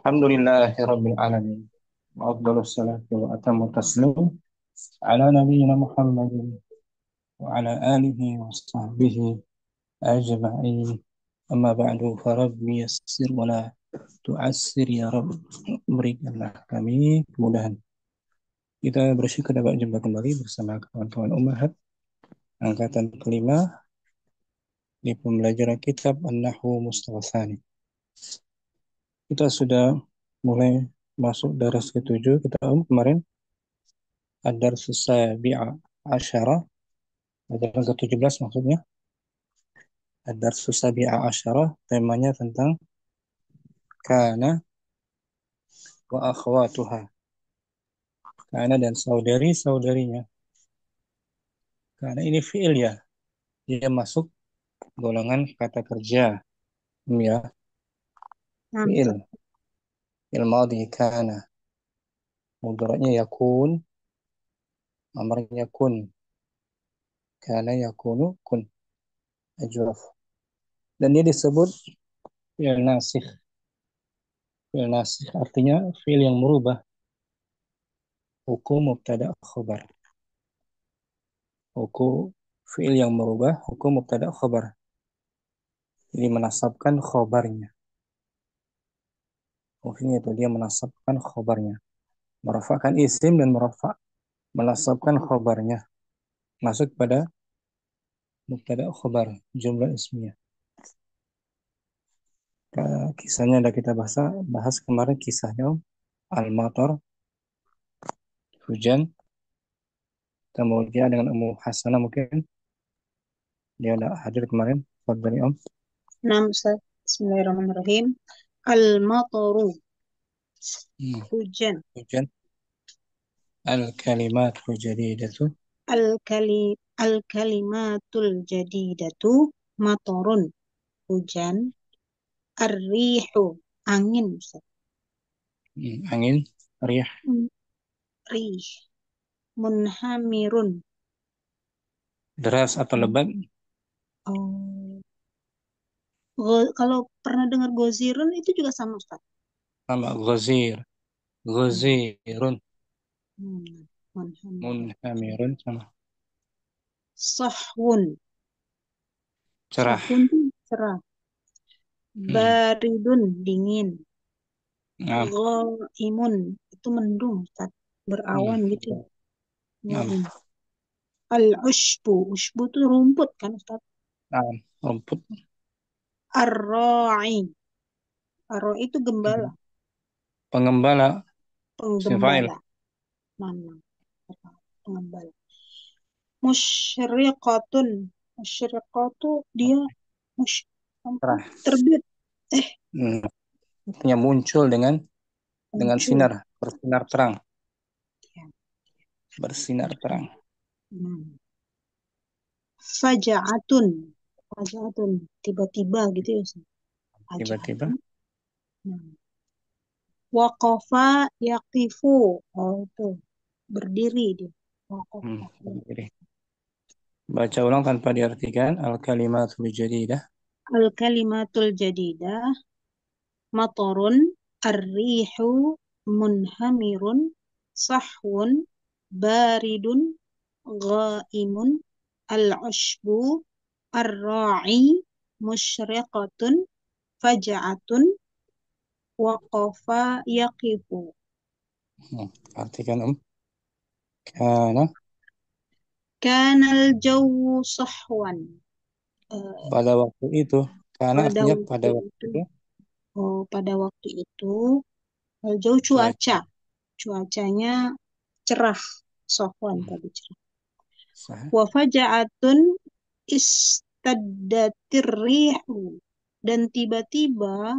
Alhamdulillahirabbil alamin. Wa afdhalus salati wa atammu taslim ala nabiyyina Muhammadin wa ala alihi wa sahbihi ajma'in. Amma ba'du fa rabbi yassir wa la tu'assir ya Rabb. Berikanlah kami kemudahan. Kita bersyukur dapat jumpa kembali bersama kawan-kawan Ummahat angkatan kelima di pembelajaran kitab An-Nahwu Mustafa Tsani. Kita sudah mulai masuk daras ke-7 kita kemarin ad-darsus sabi'a asyara, pelajaran ke-17 maksudnya. Ad-darsus sabi'a asyara, temanya tentang kana wa akhwatuha. Kana dan saudari-saudarinya. Kana ini fi'il ya. Dia masuk golongan kata kerja. Ya, fi'il. Fi'il madhi kana. Mudhari'nya yakun, amarnya kun. Kana yakunu kun. Ajwaf. Dan dia disebut fi'il nasikh. Fi'il nasikh artinya fi'il yang merubah hukum mubtada khabar. Hukum fi'il yang merubah hukum mubtada khabar. Jadi menasabkan khabarnya. Fungsinya itu dia menasabkan khabarnya. Merafa'kan isim dan menasabkan khabarnya. Masuk pada mubtada khabar, jumlah ismiyah. Kisahnya ada kita bahas kemarin kisahnya Al-Matar, hujan. Kita mau dia dengan Ummu Hasanah mungkin. Dia ada hadir kemarin. Fadhali Om. Nah, Ustaz. Bismillahirrahmanirrahim. Al-mataru. Hujan. Hujan. Al-kalimatu jadidatu. Al-kalimatul jadidatu. Matorun. Hujan. Ar-rihu. Angin, Ustaz. Angin. Rih. Rih. Munhamirun. Deras atau lebat. Oh. Kalau pernah dengar gozirun itu juga sama, Ustaz. Sama ghazir. Ghazirun. Munhamirun sama. Sahwun. Cerah. Sahwun itu cerah. Baridun, dingin. Ghaimun itu mendung, Ustaz. Berawan gitu. Ghaim. Al-ushbu. Ushbu itu rumput kan, Ustaz? Rumput. Ar-ra'i. Ar-ra'i itu gembala. Penggembala. Penggembala. Mana? Penggembala. Musyriqatun. Musyriqatu dia terbit. Artinya muncul dengan sinar, bersinar terang. Bersinar terang. Faja'atun. Faja'atun. Tiba-tiba gitu ya, Ustaz. Tiba-tiba. Waqafa yaqifu. Oh, itu. Berdiri dia. Waqafa. Berdiri. Baca ulang tanpa diartikan. Al-kalimatul jadidah. Al-kalimatul jadidah. Matorun. Ar-rihu. Munhamirun. Sahwun. Baridun. Ghaimun. Al-ushbu. Ar-ra'i. Musyriqatun. Faja'atun. Waqafa yaqifu. Artikan Kana. Kanal jawu sahwan. Pada waktu itu. Karena artinya pada waktu itu. Oh, pada waktu itu. Jauh cuaca. Cuacanya cerah. Sahwan tadi cerah. Wa faja'atun istaddatir rihu. Dan tiba-tiba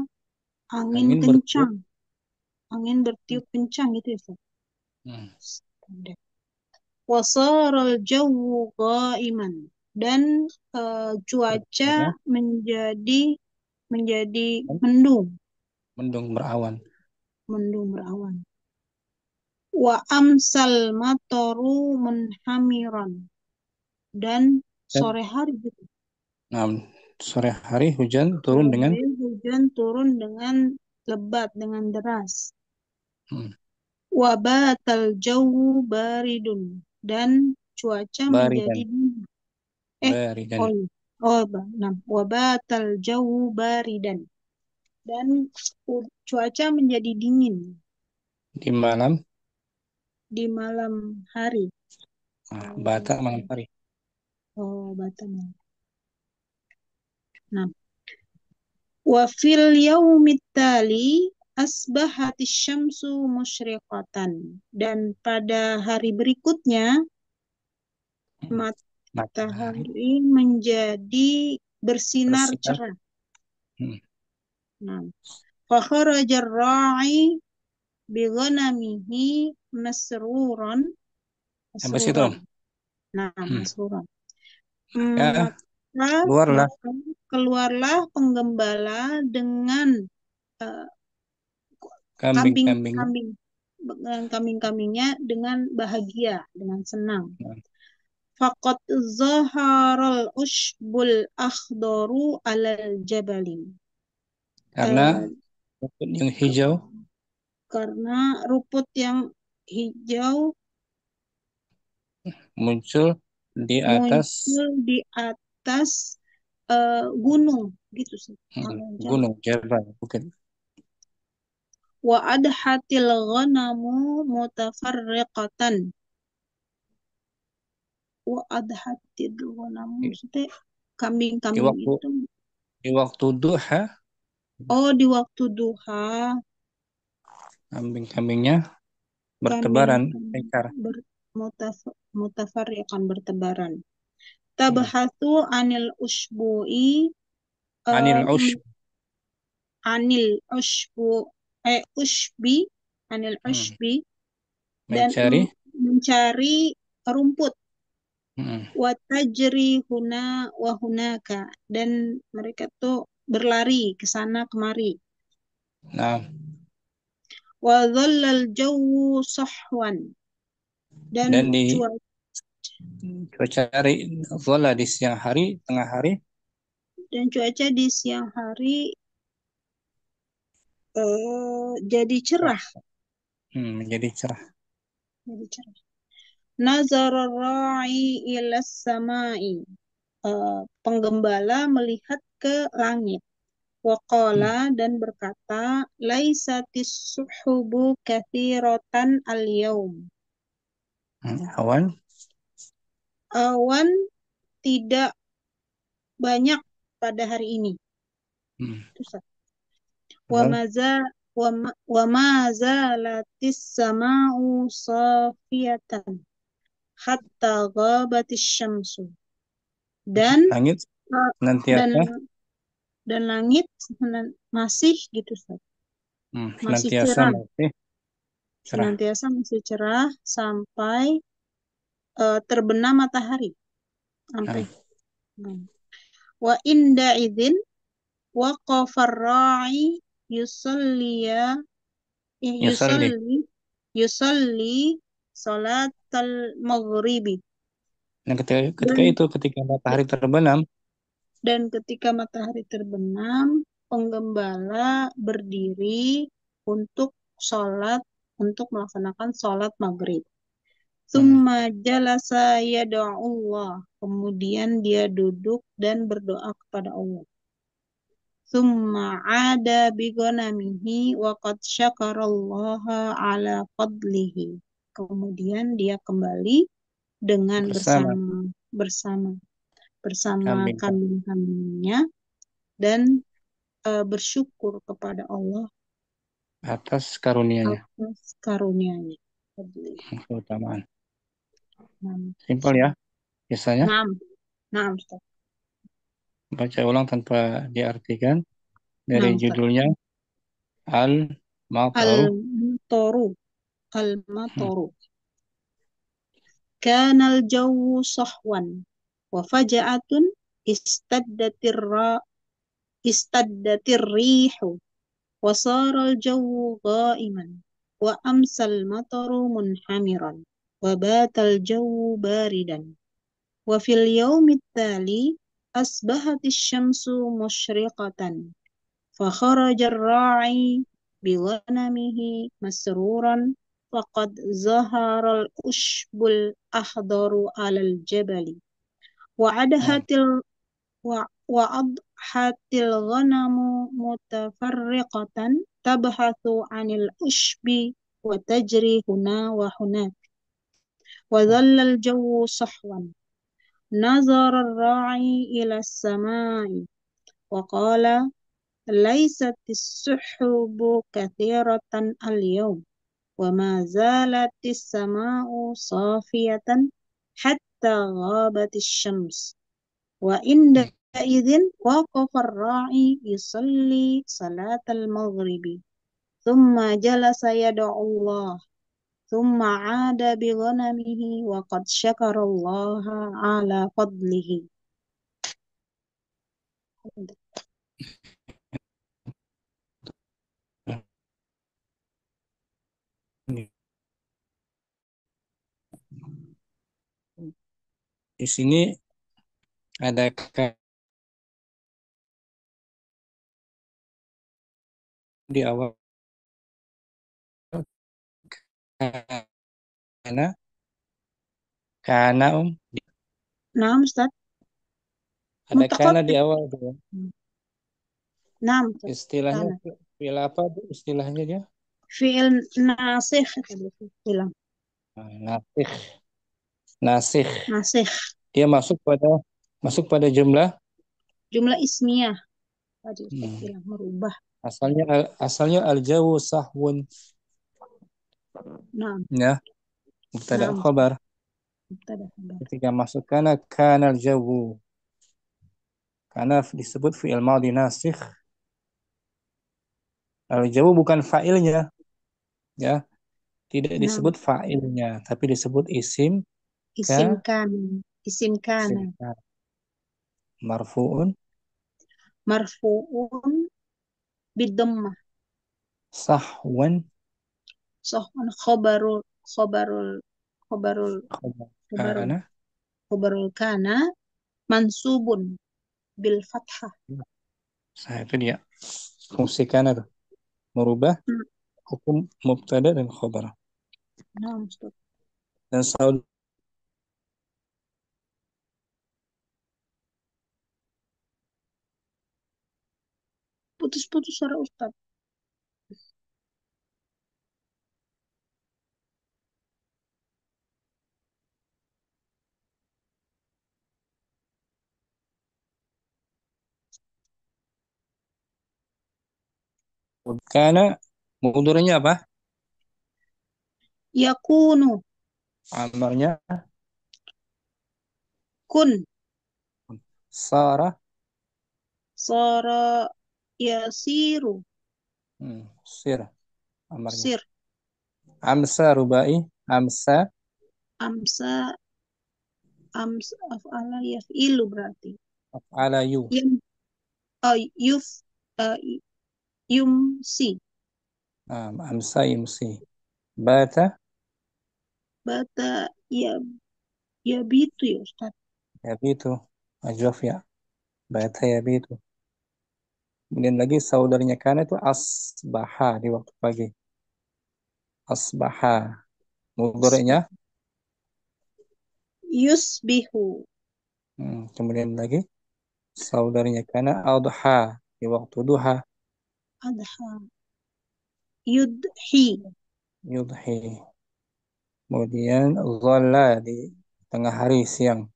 angin kencang. Angin bertiup kencang gitu ya, Ustaz. Wasaral jawu ghaiman. Dan cuaca menjadi mendung. Mendung berawan. Mendung berawan. Wa amsal matoru munhamiran. Dan sore hari gitu. Nah, sore hari hujan turun dengan lebat dengan deras. Hmm. Wa batal jawu baridun, dan cuaca menjadi Baridan. dingin. Baridan. Oh iya. Oh, nah, wa batal jawu baridan, dan cuaca menjadi dingin Di malam. di malam hari. Nah, Oh, bata malam hari. oh, Batam. Nah, wa fil yaumit tali asbahatis syamsu musyriqatan, dan pada hari berikutnya Hmm. Matahari matahari menjadi bersinar bersinar. cerah. Hmm. Nah, fa kharaja ar-ra'i bi ghanamihi masruran Habis itu, masruran. Nah, hmm, masruran. ya Maka keluarlah maka keluarlah penggembala dengan eh, kambing-kambingnya. kambing-kambing kambing-kambingnya dengan bahagia, dengan senang. Nah, Faqad zaharal ushbul akhdaru alal jabali. karena Eh, rumput yang ke- hijau karena rumput yang hijau muncul di atas muncul di atas gunung, gitu sih. Alal jabal. gunung Jabal, bukit. Wa adhatil ghanamu mutafarriqatan. Wa adhatil ghanamu, Di, maksudnya di kambing-kambing waktu itu. di waktu duha, Oh, di waktu duha, kambing-kambingnya kambing bertebaran ekar. mutafarriqan, bertebaran. Hmm. Tabahatsu anil usbu'i, Anil eh, ush, anil usbu ushbi anil hmm, ushbi, dan mencari, mencari rumput. hmm. Watajri huna wa hunaka, dan mereka tuh berlari ke sana kemari. Nah, Wa dhallal jawu sahwan, dan dan di cuaca cuaca hari zola di siang hari, tengah hari di siang hari jadi cerah, cerah. Menjadi cerah. jadi cerah. Nazara ra'i ila samai, penggembala melihat ke langit. Hmm. Waqala, dan berkata, laisatis suhubu kathiratan al-yaum. Awan, Awan tidak banyak pada hari ini. hmm. Itu satu. Wa Awal, maza wa ma zalatis sama'u safiyatan hatta ghabatis syamsu. Dan langit uh, dan senantiasa, dan langit masih gitu, Ustaz. Masih senantiasa cerah, masih cerah. senantiasa masih cerah sampai terbenam matahari, sampai. Nah, Wa inda idzin waqafar ra'i yusalliya yusalli. yusalli yusalli salatal maghribi. Dan ketika dan itu, ketika matahari terbenam, ketika matahari terbenam, penggembala berdiri untuk untuk melaksanakan sholat maghrib. hmm, Tsumma jalasa yada'ullah, kemudian dia duduk dan berdoa kepada Allah. Tsumma ada bi ghanamihi wa qad syakarallaha ala fadlihi. Kemudian dia kembali dengan bersama bersama bersama bersama kambing kambing-kambingnya, dan bersyukur kepada Allah atas karunia-Nya, atas karunia-Nya. keutamaan. Nah, Simpel ya, biasanya nah, nah, Ustaz. baca ulang tanpa diartikan Nah, dari Ustaz. judulnya Al-Mataru. Al-matoru, Hmm. al-matoru. Kanal jawu sahwan wa faja'atun istaddatir ra istaddatir rihu wa saral jawu ghaiman wa amsal mataru munhamiran wa batal jawu baridan wa fil yaumit tali asbahatis syamsu musyriqatan fa kharaja ar-ra'i بغنمه مسرورا فقد ظهر العشب الأخضر على الجبل نعم. وعدهت وأضحت الغنم متفرقة تبحث عن العشب وتجري هنا وهناك نعم. وظل الجو صحوا نظر الراعي إلى السماء وقال ليست السحب كثيرة اليوم وما زالت السماء صافية حتى غابت الشمس وعندئذ وقف الراعي يصلي صلاة المغرب ثم جلس يدعو الله ثم عاد بغنمه وقد شكر الله على فضله. Di sini ada di awal karena karena نعم أستاذ. ada karena di متقطع. awal tuh ya. نعم أستاذ. Istilahnya كان fil apa tuh istilahnya dia? فعل ناسخ bilang. Nasikh. Nasikh. ناسخ Dia masuk pada jumlah. jumlah ismiyah tadi Ustaz Hmm. bilang merubah. Asalnya al-jawu sahwun Nah, ya, mubtada nah Ustaz. khabar. Mubtada khabar. Ketika masuk kana al-jawu. Karena disebut fi'il madhi nasikh. Al-jawu bukan fa'ilnya ya, tidak Nah, disebut fa'ilnya, tapi disebut isim ka isim kana. Isim kana. isim ka marfu'un Marfu'un bidammah. sahwan Sohun khobarul khobarul khabar khobarul kana. khobarul kana mansubun bil fathah. Nah, itu dia fungsi kana tuh, merubah Hmm. hukum mubtada dan khabar. Nah, Ustaz. Dan saud Putus-putus suara Ustaz. kana mudhari'nya apa? Yakunu Amarnya kun sarah. sara yasiru Sir amarnya. sir Amsa rubai. Amsa amsa amsa af'ala yaf'ilu berarti. ala yu. Yum, yuf uh, yumsi Amsa yumsi. Bata bata ya yabitu ya Ustaz. yabitu. Ajwaf ya. Bata yabitu. Kemudian lagi saudaranya kana itu asbaha di waktu pagi. Asbaha. Mudhari'nya. Yusbihu Kemudian lagi saudaranya kana adha di waktu duha. adha yudhi Yudhi. Kemudian dhalla di tengah hari siang.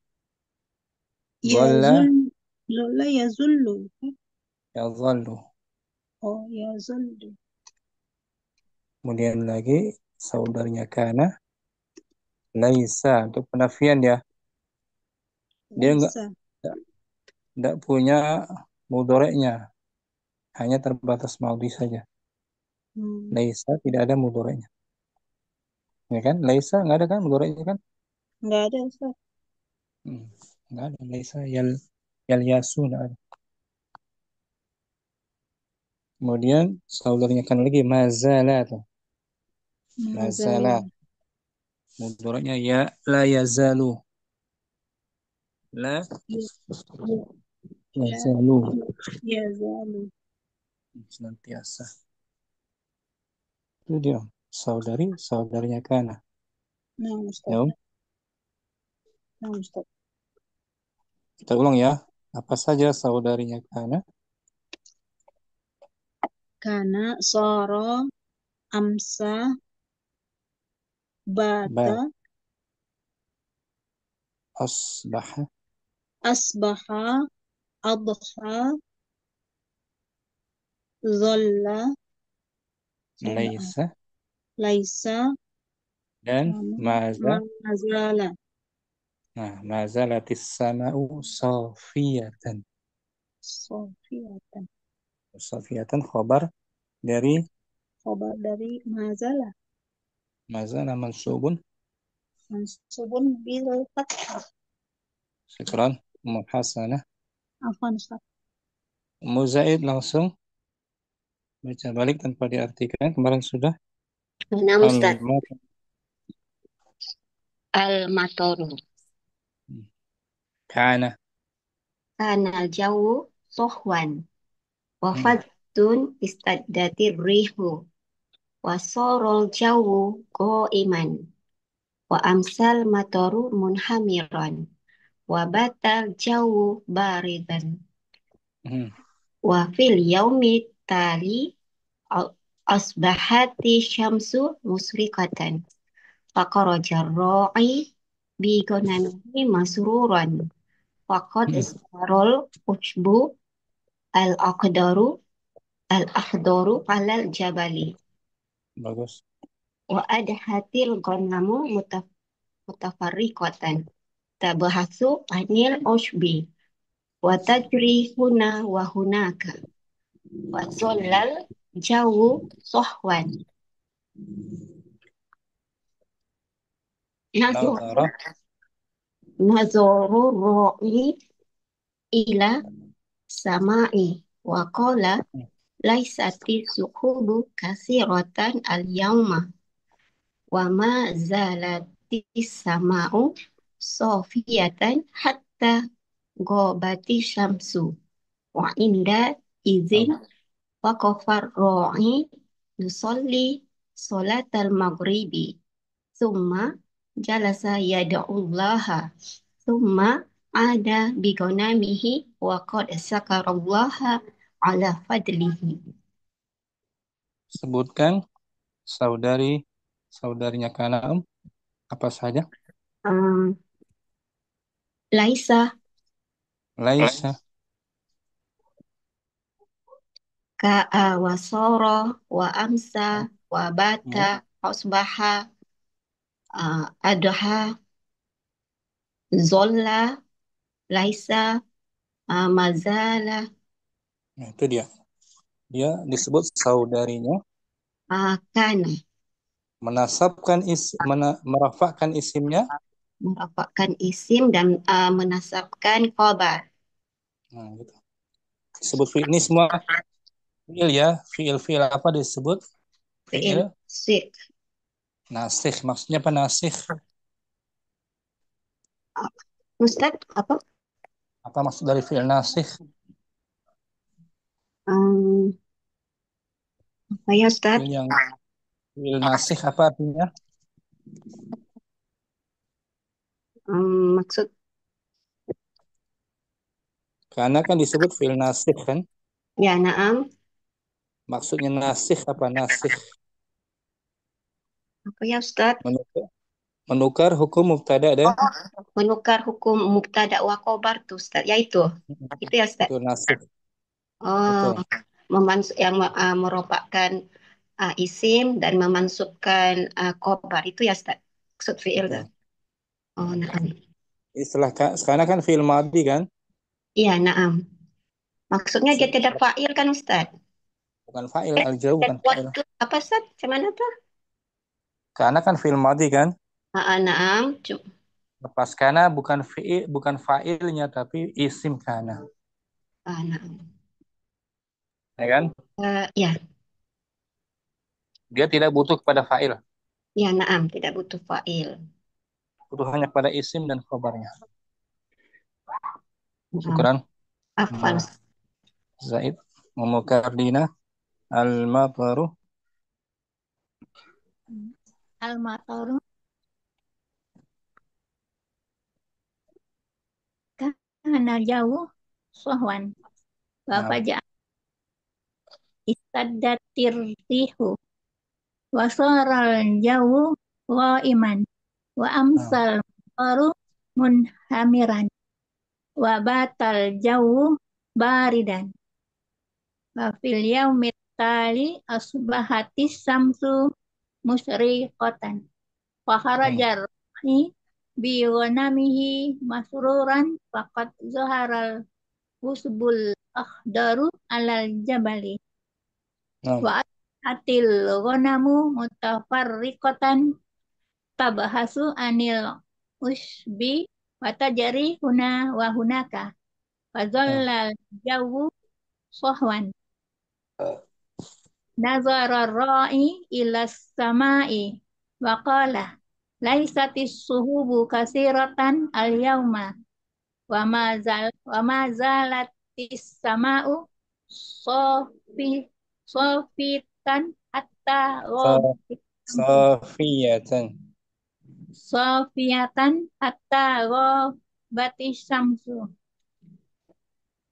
Dhalla yazul lola yazullu. yadhallu. Oh yazullu Kemudian lagi saudaranya kana laisa untuk penafian ya. Dia laisa. enggak punya mudhari'nya, hanya terbatas maudhi saja. Hmm, Laisa tidak ada mudhari'nya. Ya kan? Laisa enggak ada kan mudhari'nya kan? nggak ada Ustaz. Hmm. Enggak ada laisa yal yasu enggak ada. Kemudian saudaranya kan lagi mazala tuh. Mazala Mazala mudhari'nya ya la yazalu. La ya ya yazalu ya yazalu senantiasa. Itu dia. Saudarinya kana. Nah, Ustaz. Ya, Nah, Ustaz. kita ulang ya. Apa saja saudarinya kana? Kana, soro, amsa, bata, Ba, asbaha, asbaha, adha, zolla, zolla, laisa, laisa, dan maza. mazala, Nah, mazalatis sama'u safiyatan. sofiyatan. Safiyatan khobar dari Khobar dari mazala. mazala mansubun. Mansubun bil fathah. Syukran. Muhasanah. Afwan, Ustaz. Muzaid langsung baca balik tanpa diartikan. Kemarin sudah. Nah, Ustaz, Al al-matoru. kana. Kanal jawu sohwan. Hmm. Wafatun istaddatir rihu. Wasorol jawu iman. Wa amsal matoru munhamiran. Wa batal jawu baridan. Hmm. Wa fil yaumi tali asbahati syamsu musrikatan. Faqarajar ra'i bigonamihi masruran. Faqad Hmm. istarol ushbu al-aqdaru al-akhdaru alal jabali. Bagus. Wa adhatil ghanamu mutafarriqatan. Tabahasu anil ushbi. Wa tajri huna wa hunaka. Wa zollal jawu sohwan. Nazur Nadhara. nazoru ro'i ila sama'i. Wa qala laisati suhubu kasiratan al-yawma. Wa ma zalatis sama'u sofiyatan hatta gobati syamsu. Wa inda izin Bagus. waqafar ro'i yusolli solatal maghribi. Summa jalasa yada'ullaha. Summa ada bigonamihi wa qad sakarallaha ala fadlihi. Sebutkan saudarinya kana apa saja? Um, Laisa Laisa. ka'a wa soro wa amsa wa bata Ya. asbaha adha zolla laisa mazala Nah, itu dia. Dia disebut saudarinya, kana merafakkan isimnya. merapatkan isim dan menasabkan khabar. Nah, gitu. Disebut fiil ini semua fiil ya. Fiil apa disebut? Fi'il Fiil si nasikh. Maksudnya apa nasikh? Ustaz apa Apa maksud dari fiil nasikh? um, apa ya Ustaz? Fiil nasikh apa artinya? Maksud Karena kan disebut fiil nasikh kan. ya naam Maksudnya nasikh apa nasikh? apa ya Ustaz? Menukar, menukar hukum mubtada dan Oh, menukar hukum mubtada wa khobar tuh Ustaz. Ya itu ya Ustaz. itu nasikh. Oh, Betul. yang merupakan isim dan memansubkan khobar itu ya Ustaz. Maksud fi'il tuh. Betul. Oh, naam. Sekarang kan fiil madi kan, Iya, naam. Maksudnya dia tidak fa'il kan Ustaz? bukan fa'il, al-jawab Dan bukan fa'il. waktu apa Ustaz? Cuman apa? Karena kan fiil madi kan, Naam. lepas karena bukan fa'ilnya tapi isim karena, Naam. ya kan? Ya, Dia tidak butuh kepada fa'il, ya naam. Tidak butuh fa'il. butuh hanya pada isim dan khabarnya. Naam. Syukran. Afwan. Nah, Zaid, Mukardina, al-mataru, al-mataru kana jauh sohwan wa Naam. faja istaddatir rihu wa saral jauh iman wa Naam. amsal mataru munhamiran wa batal jauh baridan wa fil yaumit tali asbahatis samsu musriqatan wa kharajar bi ghanamihi masruran faqad zaharal usbul akhdaru alal jabali Naam. wa atil ghanamu mutafarriqatan tabahasu anil usbi wa tajri huna wa hunaka wa Naam. dhallal jawu sohwan nazara ra'i ila samai wa qala laisatis suhubu kasiratan al yauma wa ma zalatis sama'u sofi sofitan hatta Sa- ghabat samsu Safiyatan. sofiyatan hatta ghabatis samsu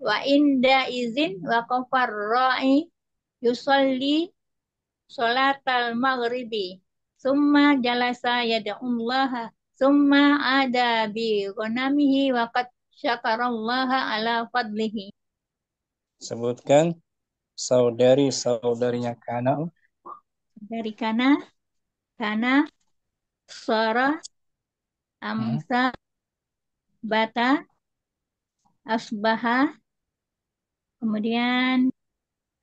wa inda izin wa kafar ra'i yusalli sholatal maghribi summa jalasa yad'ullaha summa ada bi ghanamihi wa qad syakarallaha ala fadlihi. Sebutkan saudari-saudarinya Kana. Dari kana sara Hmm. amsa bata asbaha kemudian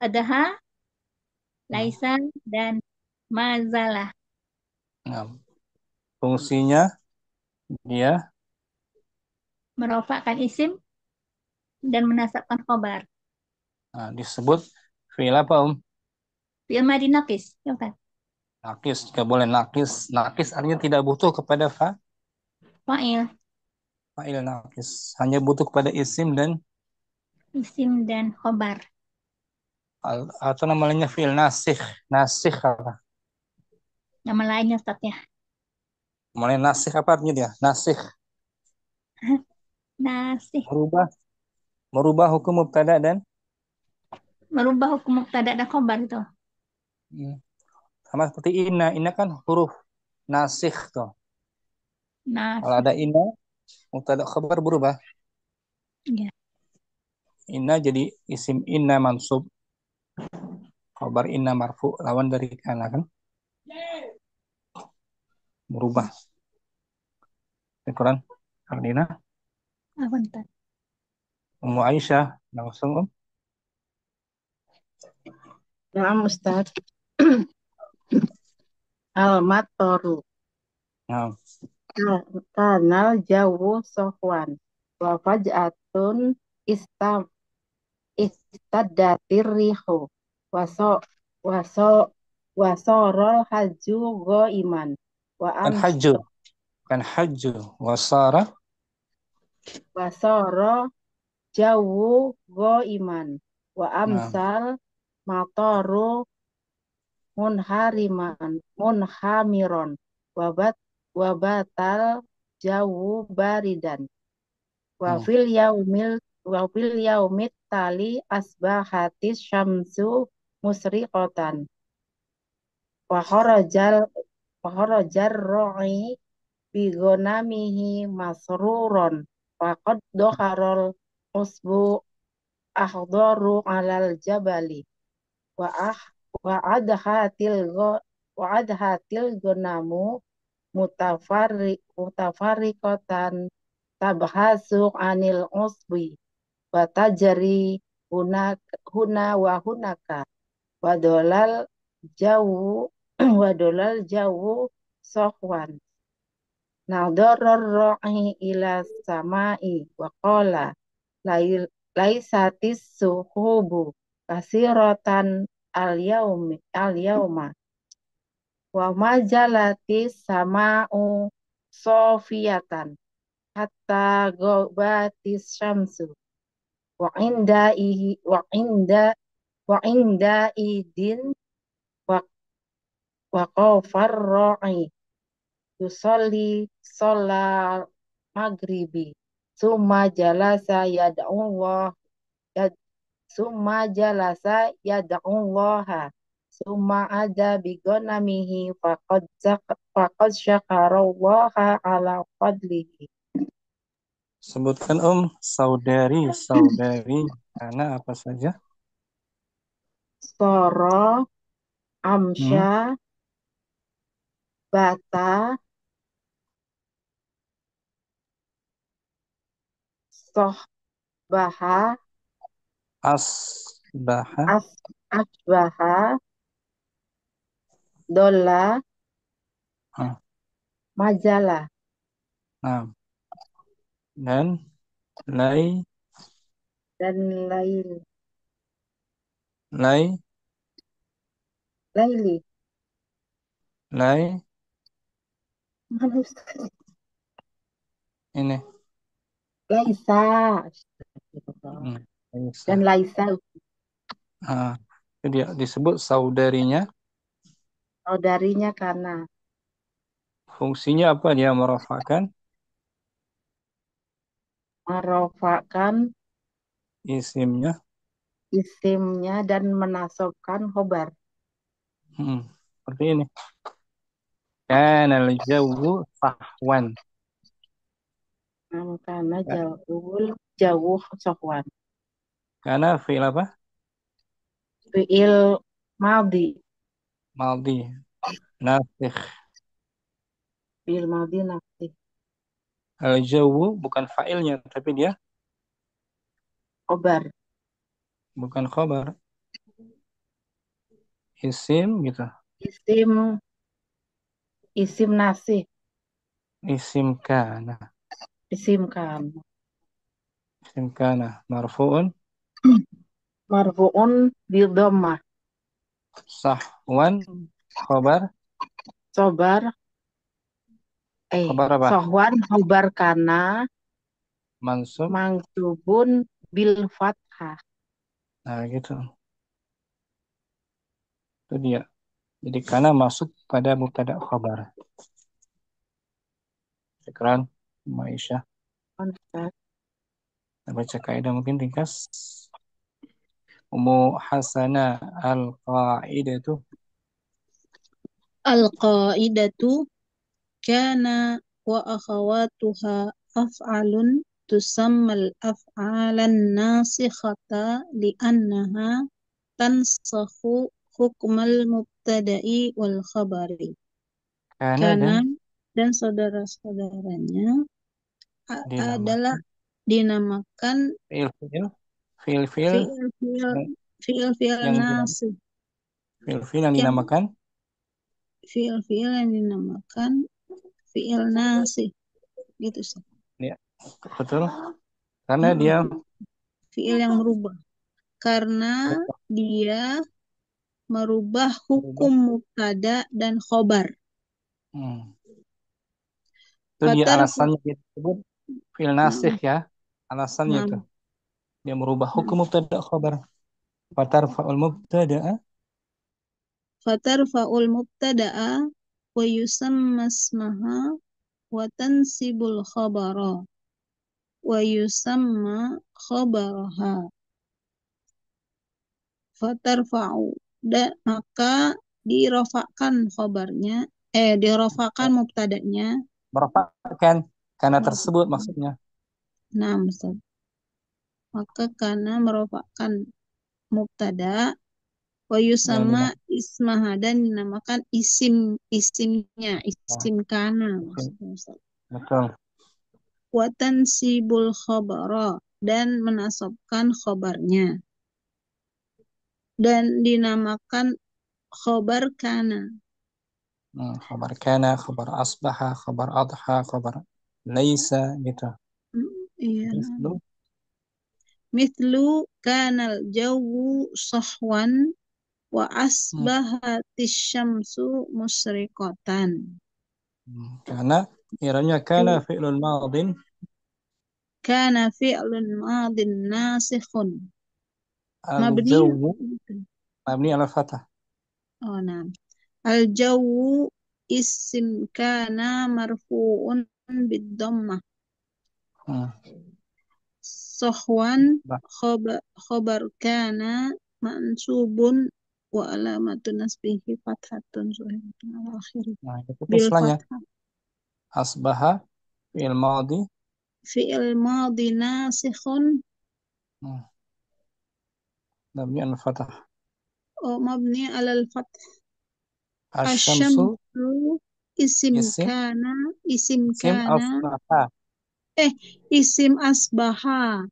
adaha Naam. laisa dan mazalah. Naam. Fungsinya dia Merofakkan isim dan menasabkan khobar. disebut fi'il apa, Fi'il madhi naqis, ya kan? Nakis. Jika boleh nakis. Nakis artinya tidak butuh kepada Fa'il, fa'il nakis. Hanya butuh kepada isim dan isim dan khobar. atau namanya fi'il nasikh. Nasikh apa? Nama lainnya Ustaz ya. Namanya nasikh apa artinya dia? Nasikh. Nasih, Merubah. Merubah hukum mubtada dan merubah hukum mubtada dan khobar itu. hmm, sama seperti inna. Inna kan huruf nasikh tuh. Kalau Nasih, ada inna, mubtada khabar berubah. ya. Inna jadi isim inna mansub. Khabar inna marfu. Lawan dari kana kan. Berubah. Quran. Ardina. Apa ntar? Ummu Aisyah. Langsung Naam Ustaz. Al-matoru. Nah, Kanal jawu sohwan. Wa faj'atun istam istadatir rihu. Waso waso wasorol haju go iman. Wa kan ams haju. Kan haju. Wasara. wasoro jawu go iman. Wa Nah, amsal matoru munhamiron wabatal jawu baridan nah, wa fil yaumit tali asbahatis syamsu musriqatan wa kharajal wa kharajar ra'i bi ghanamihi masruron wa qad dokharol usbu akhdaru alal jabali wa ah wa adhatil go wa adhatil gonamu mutafarriqatan tabhasu anil usbi wa tajri huna wa hunaka wa dolal jawu wa dolal jawu sohwan nadharar ra'i ila samai wa qala laisatis suhubu kasiratan al yauma wa majalatis sama'u sofiyatan hatta gobatis syamsu wa inda wa inda idin wa wa qafar ra'i yusolli sholat maghribi. Summa jalasa yad'ullah yad, summa jalasa yad'ullaha. Summa ada bigonamihi faqad syakarallaha ala fadlihi. Sebutkan saudari karena apa saja? Soro, Hmm. amsya, bata, sohbaha, Asbaha. asbaha, dola, Ah, majalah, nah. Dan lay dan lay laili. lay Mana Ustaz? ini. Laisa. Hmm. Dan laisa Ah, itu dia disebut saudarinya. saudarinya karena Fungsinya apa dia merofakkan merofakkan isimnya? isimnya dan menasobkan khobar. Seperti ini. Kana al-jawu sahwan. Karena jauh sohwan. Karena fi'il apa? Fi'il maldi. Maldi. Nasikh. Fi'il maldi nafsi. Al-jawu bukan fa'ilnya, tapi dia Khobar. bukan khobar. Isim gitu. Isim nasih. Isim kana. Isim kan. Isim kana. Marfu'un. Marfu'un bidhammah. Sahwan. Khobar. Sobar. Khobar apa? Sohwan khobar kana. Mansub. Mansubun bil fathah. Nah gitu. Itu dia. Jadi kana masuk pada mubtada khobar. Sekarang Maisha. Kita baca kaidah mungkin ringkas. Ummu Hasana al-qa'idatu. Al-qa'idatu kana wa akhawatuha af'alun tusammal af'alan nasikhata li'annaha tansakhu hukmal mubtada'i wal khabari. Kana Kana dan saudara-saudaranya adalah dinamakan fiil-fiil fiil-fiil yang nasib. fiil-fiil yang dinamakan Fiil-fiil yang dinamakan fiil nasib. Gitu sih. ya, betul. Karena dia fiil yang merubah. Karena dia merubah hukum mubtada dan khobar. Itu dia alasannya disebut fiil nasikh ya. Alasannya itu. Dia merubah hukum mubtada khobar. Fatarfa'ul mubtada'a wa yusamma ismaha wa tansibul khabara wa yusamma khabaraha. Fatarfa'u maka dirofakkan khobarnya, dirofakkan mubtadanya. merofakkan karena tersebut maksudnya. Nah, Ustaz. Maka karena merofakkan mubtada wa yusamma ismaha dan dinamakan isimnya, isim kana. Betul. Wa tansibul khabara dan menasabkan khabarnya. Dan dinamakan khabar kana. Khabar kana, khabar asbaha, khabar adha, khabar laisa gitu. Iya. Mithlu kanal jawu sahwan wa asbahatis syamsu musriqatan. Karena iranya kana fi'lun madin. Kana fi'lun madin nasikhun. Al-jawu mabni ala fathah. Oh, nah. Al-jawu isim kana marfu'un bid-dhammah. Hmm. Sahwan Nah, khobar kana mansubun wa alamatu nasbihi fathatun zuhiratun ala akhiri nah, itu bil setelahnya fathah. asbaha fi'il madhi. Fi'il madhi nasikhun Hmm. Mabni al fathah. mabni alal fath. Asyamsu Asyamsu isim isim kana isim asbaha isim asbaha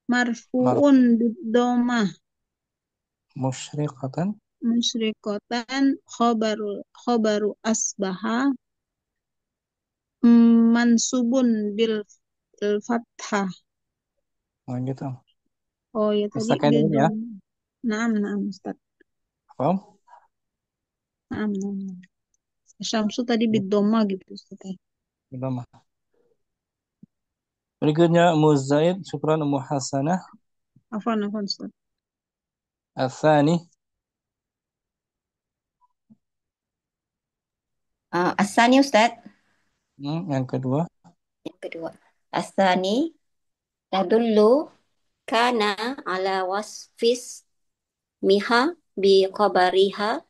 mar marfu'un bid-dhammah musyriqatan musyrikotan khobaru asbaha mansubun bil fathah. nah, gitu. Oh ya tadi Misalkan bil ini ya. dom. Naam, naam, Ustaz. Paham? Naam, naam. Syamsu tadi bid doma gitu Ustaz. Udah. Berikutnya Muzaid, syukran Ummu Hasanah. Afwan, Ustaz. Atsani, Asani Ustaz. yang kedua. Yang kedua. Asani tadullu kana ala wasfis miha bi khabariha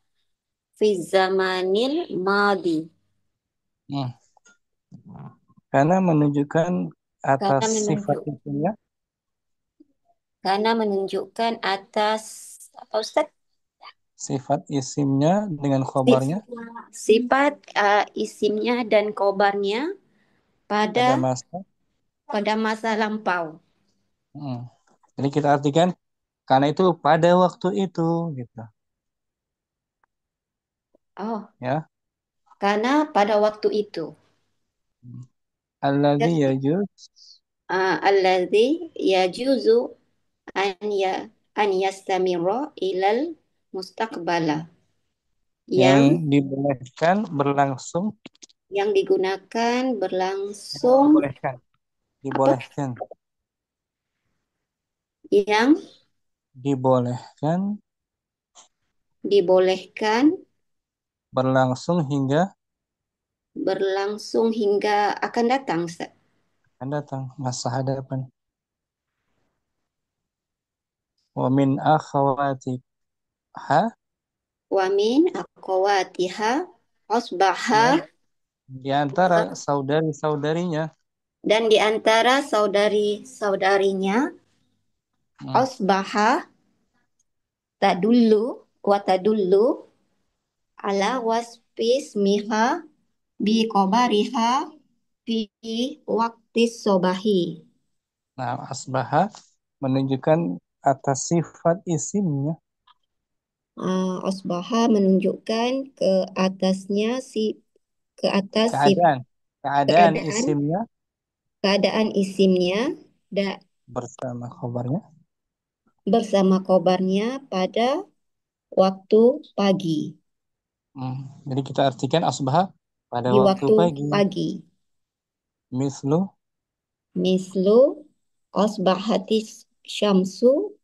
fi zamanil madi. Hmm. Karena menunjukkan atas Karena sifat menunjuk isimnya, karena menunjukkan atas apa Ustaz? sifat isimnya dengan khobarnya Sifat isimnya dan kobarnya pada pada masa. pada masa lampau. Hmm. Jadi kita artikan karena itu pada waktu itu gitu Oh, ya. karena pada waktu itu. Alladzi Jadi, yajuz alladzi yajuzu an yastamira ilal mustaqbala yang yang dibolehkan berlangsung digunakan berlangsung dibolehkan apa dibolehkan yang dibolehkan dibolehkan berlangsung hingga akan datang Ustaz. akan datang masa hadapan. Wa min akhawatiha Wa min aqwatiha asbaha dan di antara saudari-saudarinya dan di antara saudari-saudarinya hmm, asbaha tadullu wa tadullu ala wasfis miha bi kobariha fi waktu sobahi. nah asbaha menunjukkan atas sifat isimnya Asbaha menunjukkan ke atas si keadaan keadaan keadaan isimnya keadaan isimnya bersama khobarnya. bersama kobarnya pada waktu pagi Hmm. Jadi kita artikan asbaha pada di waktu waktu pagi. pagi. Mislu Mislu asbahatis syamsu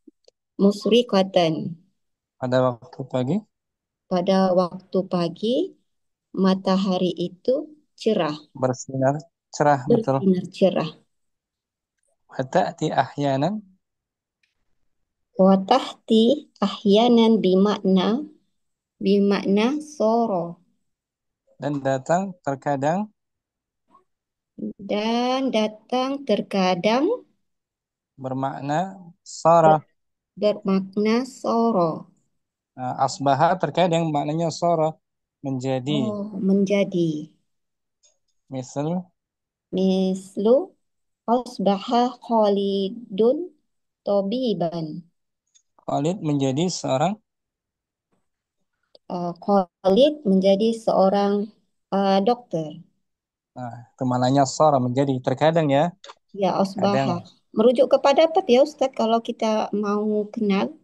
musriqatan. pada waktu pagi Pada waktu pagi matahari itu cerah, bersinar cerah betul. bersinar cerah. Wa ta'ti ahyanan Watahti ahyanan bimakna soro dan datang terkadang dan datang terkadang bermakna sara. bermakna soro. Nah, asbaha terkadang maknanya sara menjadi. Oh, menjadi. Misal Mislu asbaha Khalidun tobiban. Khalid menjadi seorang. Khalid menjadi seorang dokter. Nah, itu maknanya sara menjadi terkadang ya. Ya, Kadang asbaha. Merujuk kepada apa ya Ustadz kalau kita mau kenal?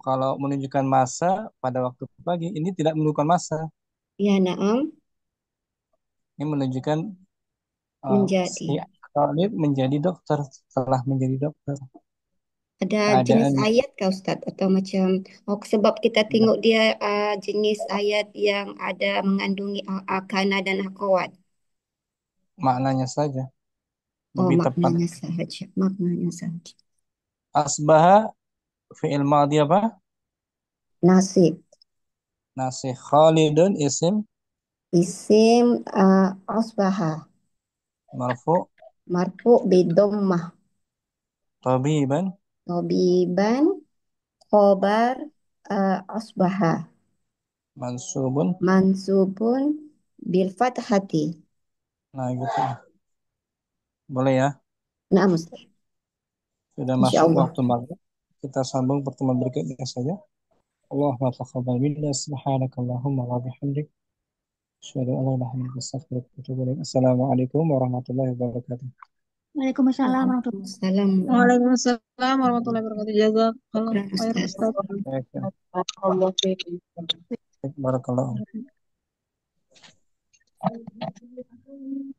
kalau menunjukkan masa pada waktu pagi ini tidak menunjukkan masa. Ya, naam, Ini menunjukkan si menjadi. Khalid menjadi dokter setelah menjadi dokter. Ada jenis keadaan ayat kah Ustaz? Atau macam, oh, sebab kita tengok dia jenis ayat yang ada mengandungi kana dan akhawat. maknanya saja Oh, lebih tepat. maknanya sahaja. Maknanya sahaja. Asbaha fi'il madhi apa? Nasib. Nasih. Khalidun isim Isim asbaha. marfu. Marfu bidommah. Tabiban Tobiban khobar asbaha. mansubun. Mansubun bil fathati. Nah gitu. Boleh ya. Nah, Ustaz. Sudah Insya masuk Allah. waktu maghrib. Kita sambung pertemuan berikutnya saja. Allahumma taqabbal minna subhanakallahumma wa bihamdik. Asyhadu an la ilaha illa anta astaghfiruka wa atubu ilaik. Assalamualaikum warahmatullahi wabarakatuh. Waalaikumsalam warahmatullahi Waalaikumsalam. Waalaikumsalam warahmatullahi wabarakatuh. Jazakallah Syukran khair Ustaz. Ustaz. Baik, ya. Barakallahu fiikum. Barakallahu. wabarakatuh.